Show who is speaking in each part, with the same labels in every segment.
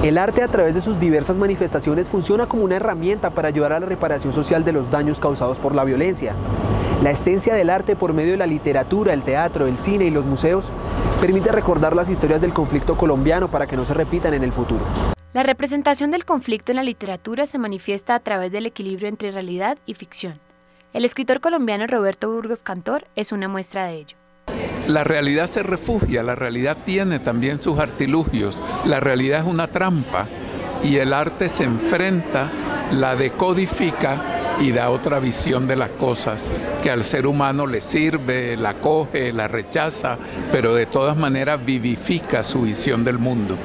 Speaker 1: El arte, a través de sus diversas manifestaciones, funciona como una herramienta para ayudar a la reparación social de los daños causados por la violencia. La esencia del arte, por medio de la literatura, el teatro, el cine y los museos, permite recordar las historias del conflicto colombiano para que no se repitan en el futuro.
Speaker 2: La representación del conflicto en la literatura se manifiesta a través del equilibrio entre realidad y ficción. El escritor colombiano Roberto Burgos Cantor es una muestra de ello.
Speaker 3: La realidad se refugia, la realidad tiene también sus artilugios, la realidad es una trampa y el arte se enfrenta, la decodifica y da otra visión de las cosas que al ser humano le sirve, la coge, la rechaza, pero de todas maneras vivifica su visión del mundo.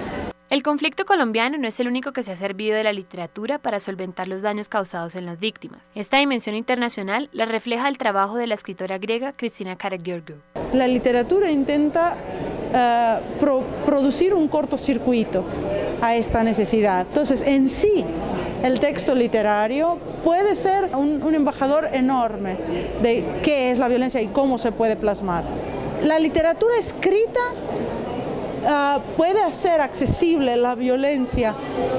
Speaker 2: El conflicto colombiano no es el único que se ha servido de la literatura para solventar los daños causados en las víctimas. Esta dimensión internacional la refleja el trabajo de la escritora griega Christina Karagiorgou.
Speaker 4: La literatura intenta producir un cortocircuito a esta necesidad. Entonces, en sí, el texto literario puede ser un embajador enorme de qué es la violencia y cómo se puede plasmar. La literatura escrita puede hacer accesible la violencia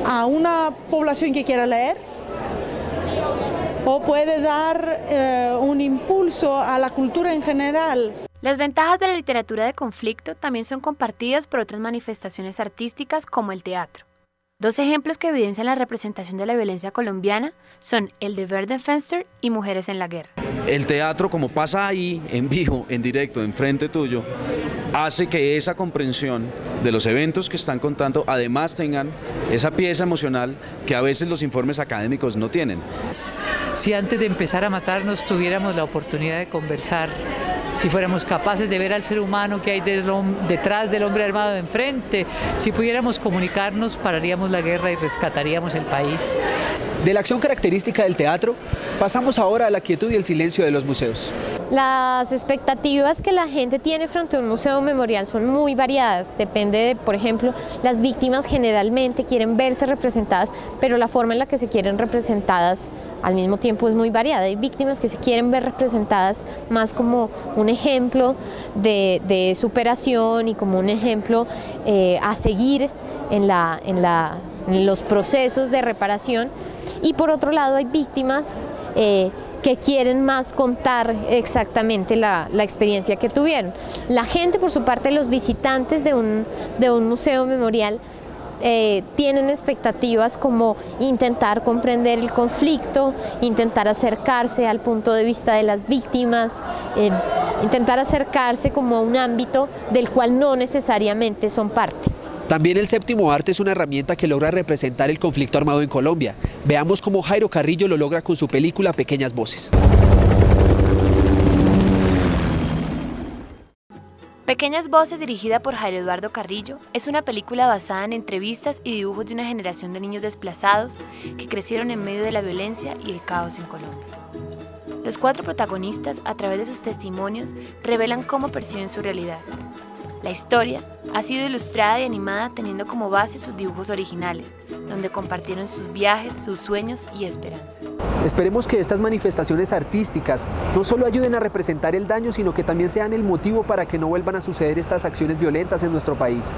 Speaker 4: a una población que quiera leer o puede dar un impulso a la cultura en general.
Speaker 2: Las ventajas de la literatura de conflicto también son compartidas por otras manifestaciones artísticas como el teatro. Dos ejemplos que evidencian la representación de la violencia colombiana son el de Verdenfenster y Mujeres en la Guerra.
Speaker 5: El teatro, como pasa ahí, en vivo, en directo, enfrente tuyo, hace que esa comprensión de los eventos que están contando además tengan esa pieza emocional que a veces los informes académicos no tienen.
Speaker 6: Si antes de empezar a matarnos tuviéramos la oportunidad de conversar, si fuéramos capaces de ver al ser humano que hay detrás del hombre armado de enfrente, si pudiéramos comunicarnos, pararíamos la guerra y rescataríamos el país.
Speaker 1: De la acción característica del teatro, pasamos ahora a la quietud y el silencio de los museos.
Speaker 7: Las expectativas que la gente tiene frente a un museo memorial son muy variadas. Depende de, por ejemplo, las víctimas generalmente quieren verse representadas, pero la forma en la que se quieren representadas al mismo tiempo es muy variada. Hay víctimas que se quieren ver representadas más como un ejemplo de superación y como un ejemplo a seguir en los procesos de reparación. Y por otro lado hay víctimas que quieren más contar exactamente la experiencia que tuvieron. La gente, por su parte, los visitantes de un museo memorial tienen expectativas como intentar comprender el conflicto, intentar acercarse al punto de vista de las víctimas, intentar acercarse como a un ámbito del cual no necesariamente son parte.
Speaker 1: También el séptimo arte es una herramienta que logra representar el conflicto armado en Colombia. Veamos cómo Jairo Carrillo lo logra con su película Pequeñas Voces.
Speaker 2: Pequeñas Voces, dirigida por Jairo Eduardo Carrillo, es una película basada en entrevistas y dibujos de una generación de niños desplazados que crecieron en medio de la violencia y el caos en Colombia. Los 4 protagonistas, a través de sus testimonios, revelan cómo perciben su realidad. La historia ha sido ilustrada y animada teniendo como base sus dibujos originales, donde compartieron sus viajes, sus sueños y esperanzas.
Speaker 1: Esperemos que estas manifestaciones artísticas no solo ayuden a representar el daño, sino que también sean el motivo para que no vuelvan a suceder estas acciones violentas en nuestro país.